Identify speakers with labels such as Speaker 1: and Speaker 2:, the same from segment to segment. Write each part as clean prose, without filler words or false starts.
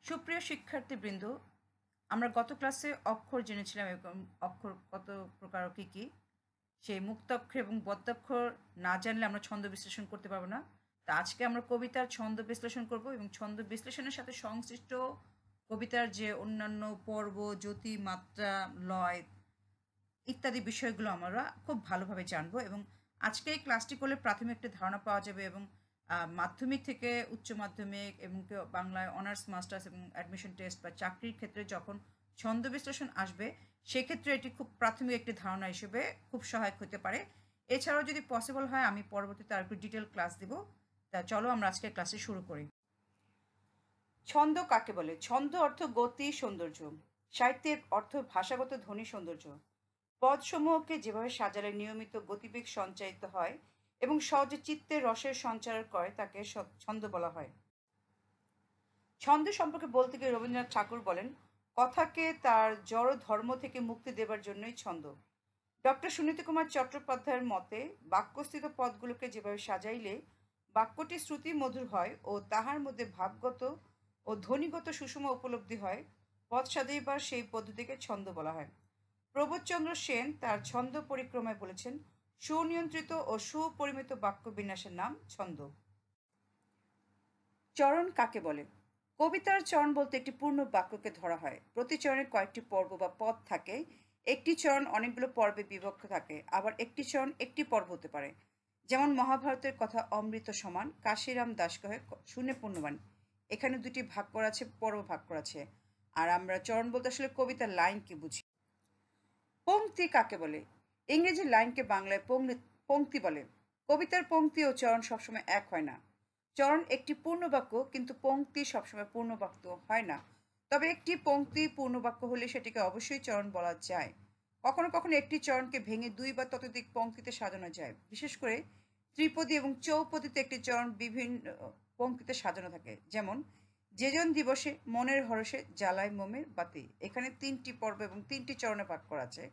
Speaker 1: সুপ্রিয় শিক্ষার্থীবৃন্দ, আমরা গত ক্লাসে অক্ষর জেনেছিলাম এবং অক্ষর কত প্রকার কী কী। সেই মুক্তাক্ষর এবং বদ্যাক্ষর না জানলে আমরা ছন্দ বিশ্লেষণ করতে পারবো না। তা আজকে আমরা কবিতার ছন্দ বিশ্লেষণ করব এবং ছন্দ বিশ্লেষণের সাথে সংশ্লিষ্ট কবিতার যে অন্যান্য পর্ব, জ্যোতি, মাত্রা, লয় ইত্যাদি বিষয়গুলো আমরা খুব ভালোভাবে জানবো এবং আজকে এই ক্লাসটি করলে প্রাথমিক একটা ধারণা পাওয়া যাবে এবং মাধ্যমিক থেকে উচ্চ মাধ্যমিক এবং বাংলায় অনার্স মাস্টার্স এবং অ্যাডমিশন টেস্ট বা চাকরির ক্ষেত্রে যখন ছন্দ বিশ্লেষণ আসবে সেক্ষেত্রে এটি খুব প্রাথমিক একটি ধারণা হিসেবে খুব সহায়ক হতে পারে। এছাড়াও যদি পসিবল হয় আমি পরবর্তীতে আর একটু ডিটেল ক্লাস দিব। তা চলো আমরা আজকে ক্লাসে শুরু করি। ছন্দ কাকে বলে? ছন্দ অর্থ গতি, সৌন্দর্য। সাহিত্যের অর্থ ভাষাগত ধ্বনি, সৌন্দর্য। পদসমূহকে যেভাবে সাজালে নিয়মিত গতিবেগ সঞ্চারিত হয় এবং সহজে চিত্তে রসের সঞ্চার করে তাকে ছন্দ বলা হয়। ছন্দ সম্পর্কে বলতে গিয়ে রবীন্দ্রনাথ ঠাকুর বলেন, কথাকে তার জড় ধর্ম থেকে মুক্তি দেবার জন্যই ছন্দ। ডক্টর সুনীতি কুমার চট্টোপাধ্যায়ের মতে বাক্যস্থিত পদগুলোকে যেভাবে সাজাইলে বাক্যটি শ্রুতি মধুর হয় ও তাহার মধ্যে ভাবগত ও ধ্বনিগত সুষম উপলব্ধি হয়, পদ সাজাইবার সেই পদ্ধতিকে ছন্দ বলা হয়। প্রবোধচন্দ্র সেন তার ছন্দ পরিক্রমায় বলেছেন, সুনিয়ন্ত্রিত ও সুপরিমিত বাক্য বিন্যাসের নাম ছন্দ। চরণ কাকে বলে? কবিতার চরণ বলতে একটি পূর্ণ বাক্যকে ধরা হয়। প্রতি চরণে কয়েকটি পর্ব বা পদ থাকে। একটি চরণ অনেকগুলো পর্বে বিভক্ত থাকে, আবার একটি চরণ একটি পর্ব হতে পারে। যেমন মহাভারতের কথা অমৃত সমান, কাশিরাম দাস কহে শুনে পুণ্যবান। এখানে দুটি ভাগ করা আছে, পর্ব ভাগ করা আছে। আর আমরা চরণ বলতে আসলে কবিতার লাইনকে বুঝি। পংক্তি কাকে বলে? ইংরেজি লাইনকে বাংলায় পংক্তি বলে। কবিতার পংক্তি ও চরণ সবসময় এক হয় না। চরণ একটি পূর্ণবাক্য, কিন্তু পংক্তি সবসময় পূর্ণবাক্য হয় না। তবে একটি পংক্তি পূর্ণবাক্য হলে সেটিকে অবশ্যই চরণ বলা যায়। কখনো কখনো একটি চরণকে ভেঙে দুই বা ততোধিক পংক্তিতে সাজানো যায়। বিশেষ করে ত্রিপদী এবং চৌপদীতে একটি চরণ বিভিন্ন পংক্তিতে সাজানো থাকে। যেমন, যেজন দিবসে মনের হরষে জ্বালায় মোমের বাতি। এখানে তিনটি পর্ব এবং তিনটি চরণে ভাগ করা আছে।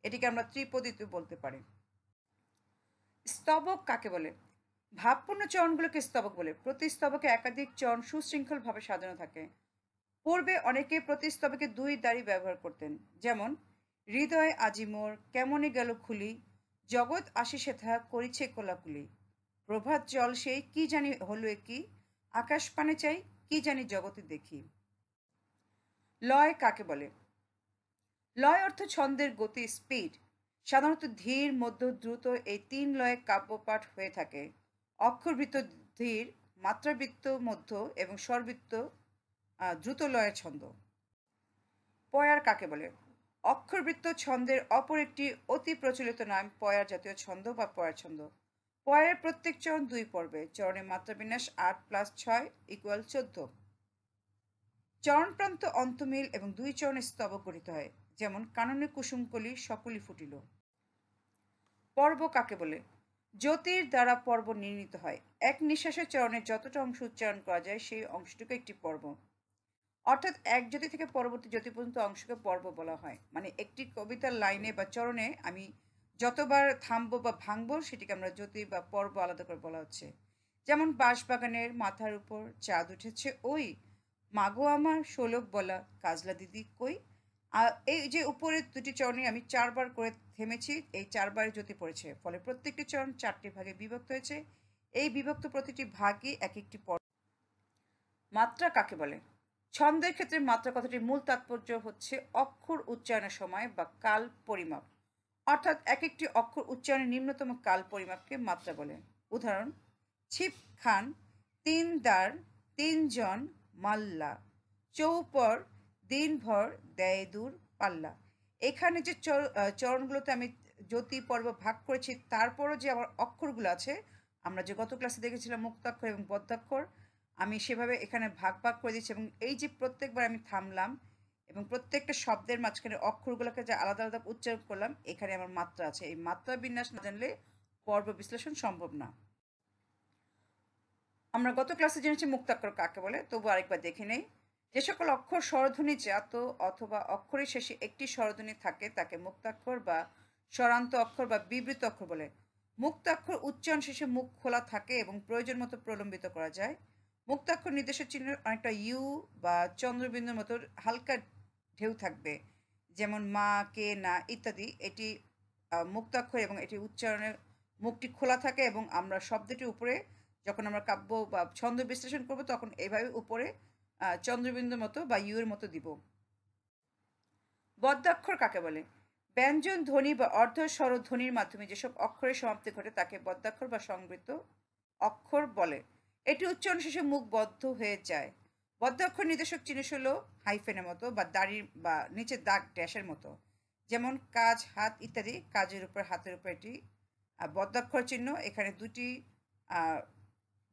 Speaker 1: এটিকে আমরা ত্রিপদীতে বলতে পারি। স্তবক কাকে বলে? ভাবপূর্ণ চরণগুলোকে স্তবক বলে। প্রতি স্তবকে একাধিক চরণ সুশৃঙ্খলভাবে সাজানো থাকে। পূর্বে অনেকে প্রতি স্তবকে দুই দাড়ি ব্যবহার করতেন। যেমন, হৃদয় আজি মোর কেমনে গেল খুলি, জগৎ আসি সেথা করিছে কোলাকুলি, প্রভাত জল সেই কি জানি হলো কি, আকাশ পানে চাই কি জানি জগতে দেখি। লয় কাকে বলে? লয় অর্থ ছন্দের গতি, স্পিড। সাধারণত ধীর, মধ্য, দ্রুত এই তিন লয়ে কাব্যপাঠ হয়ে থাকে। অক্ষরবৃত্ত ধীর, মাত্রাবৃত্ত মধ্য এবং স্বরবৃত্ত দ্রুত লয়ের ছন্দ। পয়ার কাকে বলে? অক্ষরবৃত্ত ছন্দের অপর একটি অতি প্রচলিত নাম পয়ার জাতীয় ছন্দ বা পয়ার ছন্দ। পয়ারের প্রত্যেক চরণ দুই পর্বে। চরণের মাত্রাবিন্যাস 8+6 = 14। চরণপ্রান্ত অন্তমিল এবং দুই চরণে স্তবক গঠিত হয়। যেমন, কাননে কুসুমকলি সকলই ফুটিল। পর্ব কাকে বলে? জ্যোতির দ্বারা পর্ব নির্ণীত হয়। এক নিঃশ্বাসে চরণের যতটা অংশ উচ্চারণ করা যায় সেই অংশটুকু একটি পর্ব। অর্থাৎ এক জ্যোতি থেকে পরবর্তী জ্যোতি পর্যন্ত অংশকে পর্ব বলা হয়। মানে একটি কবিতার লাইনে বা চরণে আমি যতবার থামবো বা ভাঙবো সেটিকে আমরা জ্যোতি বা পর্ব আলাদা করে বলা হচ্ছে। যেমন, বাঁশবাগানের মাথার উপর চাঁদ উঠেছে ওই, মাগো আমার শোলক বলা কাজলা দিদি কই। এই যে উপরের দুটি চরণে আমি 4 বার করে থেমেছি, এই 4 বারে জ্যোতি পড়েছে। ফলে প্রত্যেকটি চরণ 4টি ভাগে বিভক্ত হয়েছে। এই বিভক্ত প্রতিটি ভাগই এক একটি পর্ব। মাত্রা কাকে বলে? ছন্দের ক্ষেত্রে মাত্রা কথাটির মূল তাৎপর্য হচ্ছে অক্ষর উচ্চারণের সময় বা কাল পরিমাপ। অর্থাৎ এক একটি অক্ষর উচ্চারণের নিম্নতম কাল পরিমাপকে মাত্রা বলে। উদাহরণ, ছিপ খান, 3 দার, 3 জন, মাল্লা, চৌপর, দিনভর, দেয় দূর, পাল্লা। এখানে যে চরণগুলোতে আমি জ্যোতি পর্ব ভাগ করেছি, তারপরও যে আমার অক্ষরগুলো আছে, আমরা যে গত ক্লাসে দেখেছিলাম মুক্তাক্ষর এবং বদ্যাক্ষর, আমি সেভাবে এখানে ভাগ ভাগ করে দিচ্ছি। এবং এই যে প্রত্যেকবার আমি থামলাম এবং প্রত্যেকটা শব্দের মাঝখানে অক্ষরগুলোকে যে আলাদা আলাদা উচ্চারণ করলাম, এখানে আমার মাত্রা আছে। এই মাত্রা বিন্যাস না জানলে পর্ব বিশ্লেষণ সম্ভব না। আমরা গত ক্লাসে জেনেছি মুক্তাক্ষর কাকে বলে, তবু আরেকবার দেখে নেই। যে সকল অক্ষর স্বরধ্বনি জাত অথবা অক্ষরের শেষে একটি স্বরধ্বনি থাকে তাকে মুক্তাক্ষর বা স্বরান্ত অক্ষর বা বিবৃত অক্ষর বলে। মুক্তাক্ষর উচ্চারণ শেষে মুখ খোলা থাকে এবং প্রয়োজন মতো প্রলম্বিত করা যায়। মুক্তাক্ষর নির্দেশের চিহ্ন অনেকটা ইউ বা চন্দ্রবিন্দুর মতো হালকা ঢেউ থাকবে, যেমন মা, কে, না ইত্যাদি। এটি মুক্তাক্ষর এবং এটি উচ্চারণের মুখটি খোলা থাকে এবং আমরা শব্দটির উপরে যখন আমরা কাব্য বা ছন্দ বিশ্লেষণ করব তখন এইভাবে উপরে চন্দ্রবিন্দুর মতো বা ইউ এর মতো দিব। বদ্যাক্ষর কাকে বলে? ব্যঞ্জন ধ্বনি বা অর্ধস্বর ধ্বনির মাধ্যমে যেসব অক্ষরের সমাপ্তি ঘটে তাকে বদ্যাক্ষর বা সংবৃত অক্ষর বলে। এটি উচ্চারণ শেষে মুখ বদ্ধ হয়ে যায়। বদ্যাক্ষর নির্দেশক চিহ্ন হলো হাইফেনের মতো বা দাড়ির বা নিচে দাগ ড্যাশের মতো, যেমন কাজ, হাত ইত্যাদি। কাজের উপর, হাতের উপর এটি বদ্যাক্ষর চিহ্ন। এখানে দুটি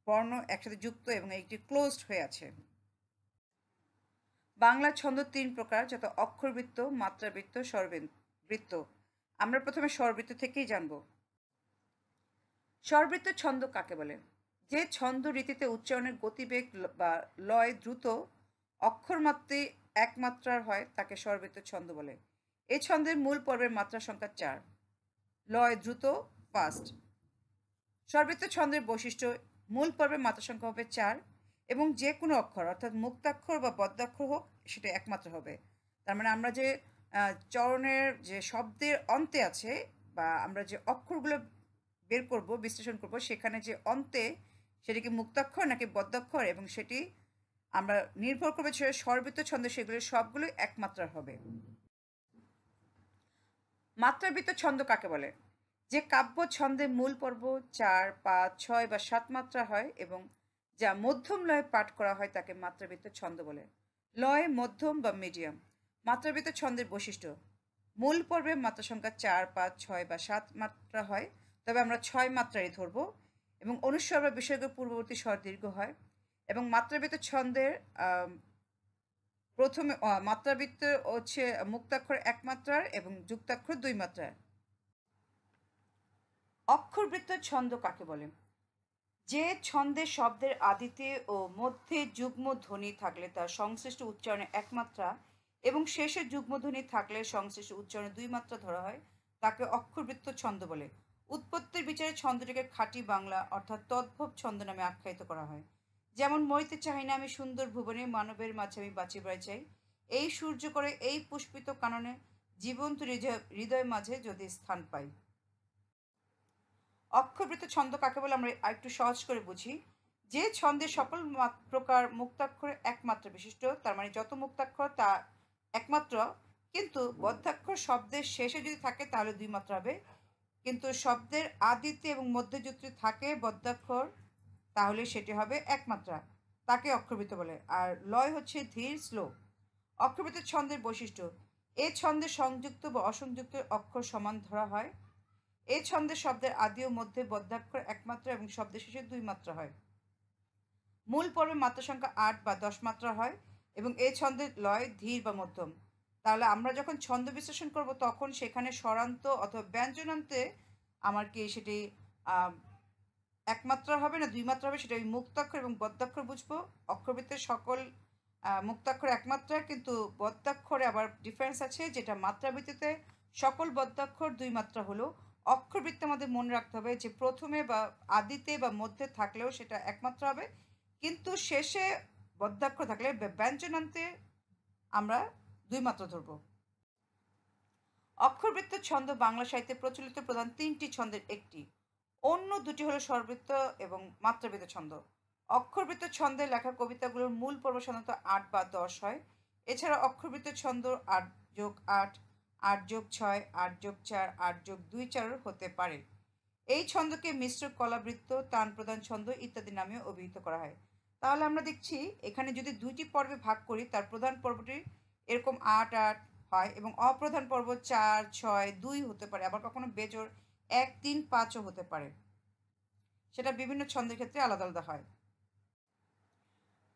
Speaker 1: বর্ণ একসাথে যুক্ত এবং একটি ক্লোজড হয়ে আছে। বাংলা ছন্দ ৩ প্রকার, যত অক্ষরবৃত্ত, মাত্রাবৃত্ত, স্বরবৃত্ত। আমরা প্রথমে স্বরবৃত্ত থেকেই জানব। স্বরবৃত্ত ছন্দ কাকে বলে? যে ছন্দ রীতিতে উচ্চারণের গতিবেগ বা লয় দ্রুত, অক্ষরমাত্রে এক মাত্রার হয় তাকে স্বরবৃত্ত ছন্দ বলে। এই ছন্দের মূল পর্বের মাত্রা সংখ্যা 4, লয় দ্রুত, ফাস্ট। স্বরবৃত্ত ছন্দের বৈশিষ্ট্য, মূল পর্বের মাত্রা সংখ্যা হবে 4 এবং যে কোনো অক্ষর অর্থাৎ মুক্তাক্ষর বা বদ্যাক্ষর হোক সেটা একমাত্রা হবে। তার মানে আমরা যে চরণের যে শব্দের অন্তে আছে বা আমরা যে অক্ষরগুলো বের করব, বিশ্লেষণ করব, সেখানে যে অন্তে সেটি কি মুক্তাক্ষর নাকি বদ্যাক্ষর এবং সেটি আমরা নির্ভর করবে স্বরবৃত্ত ছন্দে সেগুলো সবগুলোই একমাত্রার হবে। মাত্রাবৃত্ত ছন্দ কাকে বলে? যে কাব্য ছন্দে মূল পর্ব 4, 5, 6 বা 7 মাত্রা হয় এবং যা মধ্যম লয়ে পাঠ করা হয় তাকে মাত্রাবৃত্ত ছন্দ বলে। লয়, মধ্যম বা মিডিয়াম। মাত্রাবৃত্ত ছন্দের বৈশিষ্ট্য, মূল পর্বে মাত্রা সংখ্যা 4, 5, 6 বা 7 মাত্রা হয়, তবে আমরা 6 মাত্রারই ধরব এবং অনুস্বর বা বিসর্গের পূর্ববর্তী স্বর দীর্ঘ হয়। এবং মাত্রাবৃত্ত ছন্দের প্রথমে মাত্রাবৃত্ত হচ্ছে মুক্তাক্ষর 1 মাত্রার এবং যুক্তাক্ষর 2 মাত্রার। অক্ষরবৃত্ত ছন্দ কাকে বলে? যে ছন্দে শব্দের আদিতে ও মধ্যে যুগ্ম ধ্বনি থাকলে তার সংশ্লিষ্ট উচ্চারণে 1 মাত্রা এবং শেষে যুগ্ম ধ্বনি থাকলে সংশ্লিষ্ট উচ্চারণে 2 মাত্রা ধরা হয় তাকে অক্ষরবৃত্ত ছন্দ বলে। উৎপত্তির বিচারে ছন্দটিকে খাঁটি বাংলা অর্থাৎ তদ্ভব ছন্দ নামে আখ্যায়িত করা হয়। যেমন মরিতে চাহি না আমি সুন্দর ভুবনে, মানবের মাঝে আমি বাঁচিবার চাই, এই সূর্য করে এই পুষ্পিত কাননে, জীবন্ত হৃদয় মাঝে যদি স্থান পাই। অক্ষরবৃত্ত ছন্দ কাকে বলে আমরা আরেকটু সহজ করে বুঝি। যে ছন্দের সকল প্রকার মুক্তাক্ষর একমাত্রা বিশিষ্ট, তার মানে যত মুক্তাক্ষর তা একমাত্র, কিন্তু বদ্ধাক্ষর শব্দের শেষে যদি থাকে তাহলে 2 মাত্রা হবে, কিন্তু শব্দের আদিতে এবং মধ্যে যদি থাকে বদ্ধাক্ষর তাহলে সেটি হবে একমাত্রা, তাকে অক্ষরবৃত্ত বলে। আর লয় হচ্ছে ধীর, স্লো। অক্ষরবৃত্ত ছন্দের বৈশিষ্ট্য, এ ছন্দে সংযুক্ত বা অসংযুক্ত অক্ষর সমান ধরা হয়। এই ছন্দের শব্দের আদি ও মধ্যে বদ্ধাক্ষর 1 মাত্রা এবং শব্দের শেষে 2 মাত্রা হয়। মূল পর্বে মাত্রা সংখ্যা 8 বা 10 মাত্রা হয় এবং এই ছন্দের লয় ধীর বা মধ্যম। তাহলে আমরা যখন ছন্দ বিশ্লেষণ করব তখন সেখানে স্বরান্ত অথবা ব্যঞ্জনান্তে আমার কি সেটি 1 মাত্রা হবে না 2 মাত্রা হবে, সেটা আমি মুক্তাক্ষর এবং বদ্ধাক্ষর বুঝবো। অক্ষরবৃত্তের সকল মুক্তাক্ষর 1 মাত্রা, কিন্তু বদ্ধাক্ষরে আবার ডিফারেন্স আছে, যেটা মাত্রাবৃত্তিতে সকল বদ্ধাক্ষর 2 মাত্রা হলো। অক্ষরবৃত্তে আমাদের মনে রাখতে হবে যে প্রথমে বা আদিতে বা মধ্যে থাকলেও সেটা 1 মাত্রা হবে, কিন্তু শেষে বদ্ধাক্ষর থাকলে ব্যঞ্জনান্তে আমরা 2 মাত্রা ধরব। অক্ষরবৃত্ত ছন্দ বাংলা সাহিত্যে প্রচলিত প্রধান 3টি ছন্দের একটি। অন্য দুটি হলো স্বরবৃত্ত এবং মাত্রাবৃত্ত ছন্দ। অক্ষরবৃত্ত ছন্দে লেখা কবিতাগুলোর মূল পর্ব সাধারণত 8 বা 10 হয়। এছাড়া অক্ষরবৃত্ত ছন্দ 8+8, 8+6, 8+4, 8+2, 4 হতে পারে। এই ছন্দকে মিশ্র কলাবৃত্ত, তান প্রধান ছন্দ ইত্যাদি নামে অভিহিত করা হয়। তাহলে আমরা দেখছি এখানে যদি 2টি পর্বে ভাগ করি, তার প্রধান পর্বটি এরকম 8-8 হয় এবং অপ্রধান পর্ব 4-6-2 হতে পারে, আবার কখনো বেজোড় 1-3-5ও হতে পারে। সেটা বিভিন্ন ছন্দের ক্ষেত্রে আলাদা আলাদা হয়।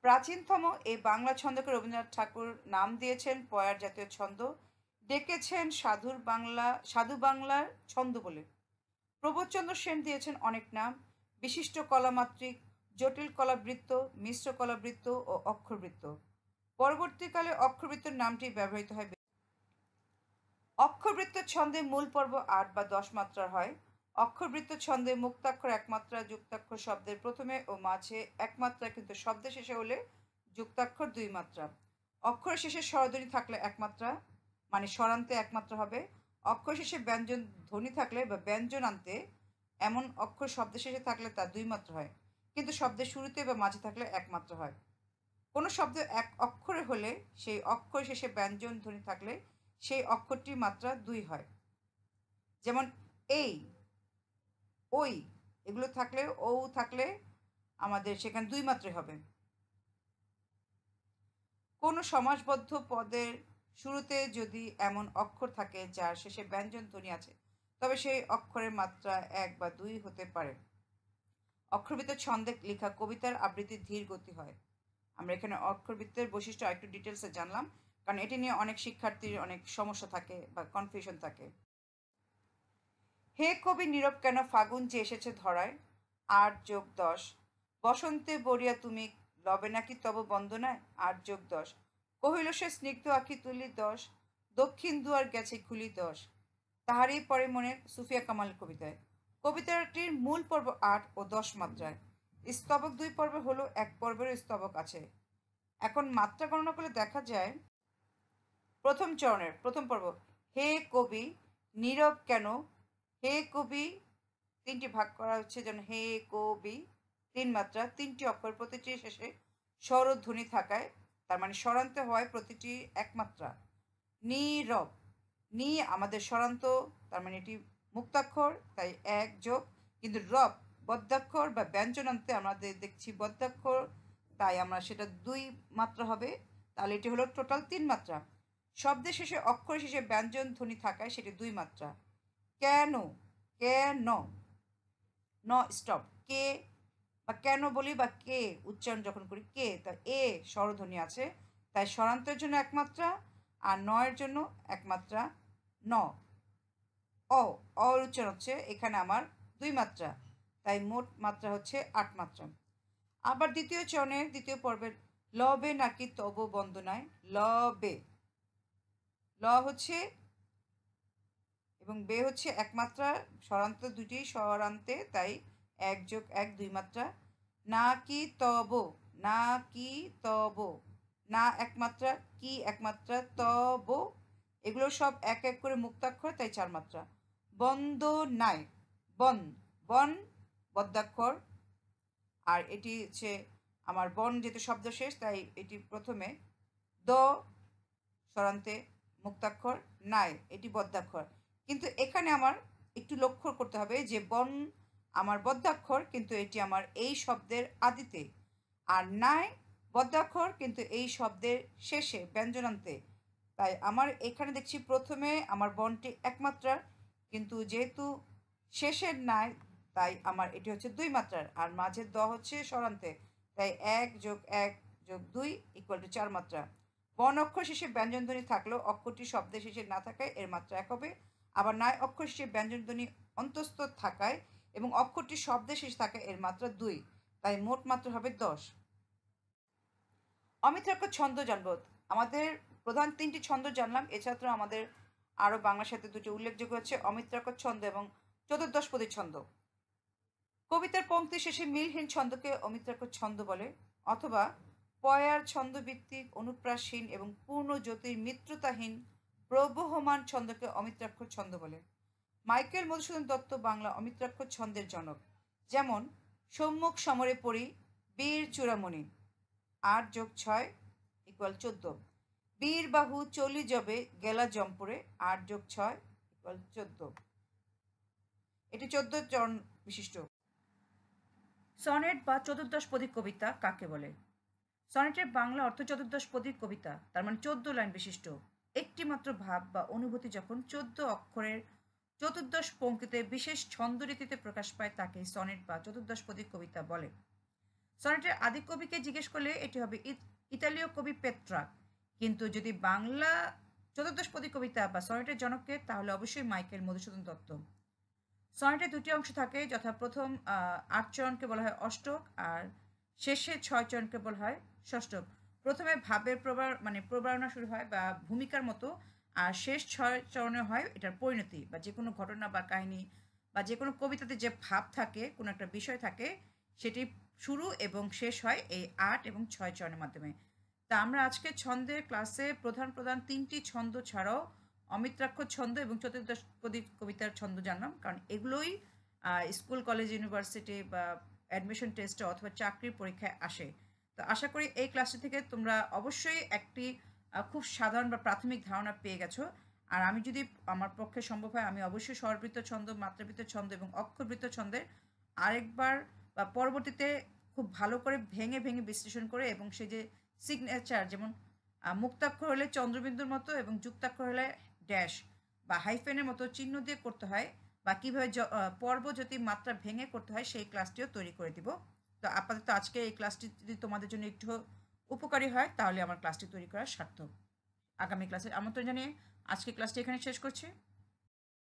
Speaker 1: প্রাচীনতম এই বাংলা ছন্দকে রবীন্দ্রনাথ ঠাকুর নাম দিয়েছেন পয়ার জাতীয় ছন্দ, ডেকেছেন সাধু বাংলার ছন্দ বলে। প্রবোধচন্দ্র সেন দিয়েছেন অনেক নাম, বিশিষ্ট কলামাত্রিক, জটিল কলাবৃত্ত, মিশ্র কলাবৃত্ত ও অক্ষরবৃত্ত। পরবর্তীকালে অক্ষরবৃত্তর নামটি ব্যবহৃত হয়। অক্ষরবৃত্ত ছন্দে মূল পর্ব 8 বা 10 মাত্রার হয়। অক্ষরবৃত্ত ছন্দে মুক্তাক্ষর একমাত্রা, যুক্তাক্ষর শব্দের প্রথমে ও মাঝে একমাত্রা, কিন্তু শব্দের শেষে হলে যুক্তাক্ষর দুই মাত্রা। অক্ষর শেষে স্বরধ্বনি থাকলে একমাত্রা, মানে স্বরান্তে একমাত্রা হবে। অক্ষর শেষে ব্যঞ্জন ধ্বনি থাকলে বা ব্যঞ্জনান্তে এমন অক্ষর শব্দের শেষে থাকলে তা দুই মাত্রা হয়, কিন্তু শব্দের শুরুতে বা মাঝে থাকলে একমাত্রা হয়। কোনো শব্দ এক অক্ষরে হলে সেই অক্ষর শেষে ব্যঞ্জন ধ্বনি থাকলে সেই অক্ষরটির মাত্রা দুই হয়। যেমন এই, ওই, এগুলো থাকলে, ও থাকলে আমাদের সেখানে দুই মাত্রায় হবে। কোনো সমাসবদ্ধ পদের শুরুতে যদি এমন অক্ষর থাকে যার শেষে ব্যঞ্জন ধ্বনি আছে, তবে সেই অক্ষরের মাত্রা এক বা দুই হতে পারে। অক্ষরবৃত্ত ছন্দে লেখা কবিতার আবৃত্তি ধীর গতি হয়। আমরা এখানে অক্ষরবৃত্তের বৈশিষ্ট্য একটু ডিটেলসে জানলাম, কারণ এটি নিয়ে অনেক শিক্ষার্থীর অনেক সমস্যা থাকে বা কনফিউশন থাকে। হে কবি নীরব কেন, ফাগুন যে এসেছে ধরায়, 8+10। বসন্তে বরিয়া তুমি, লবে নাকি তব বন্দনায়, 8+10। কহিল সে স্নিগ্ধ আঁখি তুলি 10, দক্ষিণ দুয়ার গেছে খুলি 10। তাহারই পরে মনে সুফিয়া কামাল কবিতায়। কবিতাটির মূল পর্ব 8 ও 10 মাত্রায়। স্তবক দুই পর্বে হলো, এক পর্বের স্তবক আছে। এখন মাত্রা গণনা করলে দেখা যায়, প্রথম চরণের প্রথম পর্ব, হে কবি নীরব কেন, হে কবি তিনটি ভাগ করা হচ্ছে, যেন হে কবি তিন মাত্রা, তিনটি অক্ষর, প্রতিটি শেষে স্বরধ্বনি থাকায়, তার মানে স্বরান্তে হওয়ায় প্রতিটি একমাত্রা। নীরব, নি আমাদের স্বরান্ত, তার মানে এটি মুক্তাক্ষর, তাই এক যোগ, কিন্তু রব বদ্যাক্ষর বা ব্যঞ্জনান্তে আমাদের দেখছি বদ্যাক্ষর, তাই আমরা সেটা দুই মাত্রা হবে। তাহলে এটি হলো টোটাল তিন মাত্রা। শব্দের শেষে অক্ষর শেষে ব্যঞ্জন ধ্বনি থাকায় সেটি দুই মাত্রা। কেন, কেন, ন স্টপ, কে বা কেন বলি বা কে উচ্চারণ যখন করি, কে, তা এ স্বরধ্বনি আছে, তাই স্বরান্তের জন্য একমাত্রা, আর নয়ের জন্য একমাত্রা। ন, অ, অ উচ্চারণ হচ্ছে এখানে আমার দুই মাত্রা, তাই মোট মাত্রা হচ্ছে 8 মাত্রা। আবার দ্বিতীয় চরণের দ্বিতীয় পর্বের লবে নাকি তব বন্দনায়, লবে, ল হচ্ছে এবং বে হচ্ছে একমাত্রা, স্বরান্ত দুটি স্বরান্তে, তাই 1+1 দুই মাত্রা। না কি তব, না কি তব, না একমাত্রা, কি একমাত্রা, তব এগুলো সব এক এক করে মুক্তাক্ষর, তাই 4 মাত্রা। বন্দ নাই, বন, বন বদ্যাক্ষর, আর এটি হচ্ছে আমার বন যেহেতু শব্দ শেষ, তাই এটি প্রথমে। দ স্বরান্তে মুক্তাক্ষর, নাই এটি বদ্যাক্ষর, কিন্তু এখানে আমার একটু লক্ষ্য করতে হবে যে বন আমার বদ্যাক্ষর, কিন্তু এটি আমার এই শব্দের আদিতে, আর নাই বদ্যাক্ষর কিন্তু এই শব্দের শেষে ব্যঞ্জনান্তে, তাই আমার এখানে দেখছি প্রথমে আমার বনটি একমাত্রার, কিন্তু যেহেতু শেষের নাই, তাই আমার এটি হচ্ছে দুই মাত্রার, আর মাঝের দ হচ্ছে স্বরান্তে, তাই 1+1+2 = 4 মাত্রা। বন অক্ষর শেষে ব্যঞ্জনধ্বনি থাকলেও অক্ষরটি শব্দের শেষে না থাকায় এর মাত্রা 1 হবে। আবার নাই অক্ষর শেষে ব্যঞ্জনধ্বনি অন্তস্থ থাকায় এবং অক্ষরটি শব্দের শেষে থাকায় এর মাত্রা 2, তাই মোট মাত্রা হবে 10। অমিত্রাক্ষর ছন্দ জানব। আমাদের প্রধান তিনটি ছন্দ জানলাম, এছাড়াও আমাদের আরও বাংলা সাহিত্যে দুটি উল্লেখযোগ্য হচ্ছে অমিত্রাক্ষর ছন্দ এবং চতুর্দশপদী ছন্দ। কবিতার পংক্তি শেষে মিলহীন ছন্দকে অমিত্রাক্ষর ছন্দ বলে, অথবা পয়ার ছন্দভিত্তিক অনুপ্রাসহীন এবং পূর্ণ জ্যোতির্মিত্রতাহীন প্রবহমান ছন্দকে অমিত্রাক্ষর ছন্দ বলে। মাইকেল মধুসূদন দত্ত বাংলা অমিত্রাক্ষর ছন্দের জনক। যেমন সম্মুখ সমরে পড়ি, বীর চূড়ামণি, 8+6 = 14। বীর বাহু চলি যবে গেলা জম্পরে, 8+6 = 14। এটি 14 চরণ বিশিষ্ট। সনেট বা চতুর্দশপদী কবিতা কাকে বলে? সনেটের বাংলা অর্থ চতুর্দশপদী কবিতা, তার মানে 14 লাইন বিশিষ্ট একটি মাত্র ভাব বা অনুভূতি যখন 14 অক্ষরের চতুর্দশ পংক্তিতে বিশেষ ছন্দরীতিতে প্রকাশ পায় তাকে সনেট বা চতুর্দশপদী কবিতা বলে। সনেটের আদি কবিকে জিজ্ঞেস করলে এটি হবে ইতালীয় কবি পেট্রাক, কিন্তু যদি বাংলা চতুর্দশপদী কবিতা বা সনেটের জনককে, তাহলে অবশ্যই মাইকেল মধুসূদন দত্ত। সনেটের দুটি অংশ থাকে, যথা প্রথম 8 চরণকে বলা হয় অষ্টক, আর শেষের 6 চরণকে বলা হয় ষষ্ঠক। প্রথমে ভাবের প্রবারণা শুরু হয় বা ভূমিকার মতো, আর শেষ 6 চরণে হয় এটার পরিণতি বা যে কোনো ঘটনা বা কাহিনী বা যে কোনো কবিতাতে যে ভাব থাকে, কোনো একটা বিষয় থাকে, সেটি শুরু এবং শেষ হয় এই ৮ এবং ৬ চরণের মাধ্যমে। তা আমরা আজকে ছন্দের ক্লাসে প্রধান ৩ টি ছন্দ ছাড়াও অমিত্রাক্ষর ছন্দ এবং চতুর্দশ কবিতার ছন্দ জানলাম। কারণ এগুলোই স্কুল, কলেজ, ইউনিভার্সিটি বা অ্যাডমিশন টেস্টে অথবা চাকরির পরীক্ষায় আসে। তো আশা করি এই ক্লাসটি থেকে তোমরা অবশ্যই একটি খুব সাধারণ বা প্রাথমিক ধারণা পেয়ে গেছো। আর আমি যদি আমার পক্ষে সম্ভব হয় আমি অবশ্যই স্বরবৃত্ত ছন্দ, মাত্রাবৃত্ত ছন্দ এবং অক্ষরবৃত্ত ছন্দের আরেকবার বা পরবর্তীতে খুব ভালো করে ভেঙে বিশ্লেষণ করে এবং সে যে সিগনেচার, যেমন মুক্তাক্ষর হলে চন্দ্রবিন্দুর মতো এবং যুক্তাক্ষর হলে ড্যাশ বা হাইফেনের মতো চিহ্ন দিয়ে করতে হয়, বা কীভাবে পর্ব যদি মাত্রা ভেঙে করতে হয় সেই ক্লাসটিও তৈরি করে দিব। তো আপাতত আজকে এই ক্লাসটি যদি তোমাদের জন্য একটু উপকারী হয় তাহলে আমার ক্লাসটি তৈরি করা সার্থক। আগামী ক্লাসের আমন্ত্রণ জানিয়ে আজকে ক্লাসটি এখানে শেষ করছি।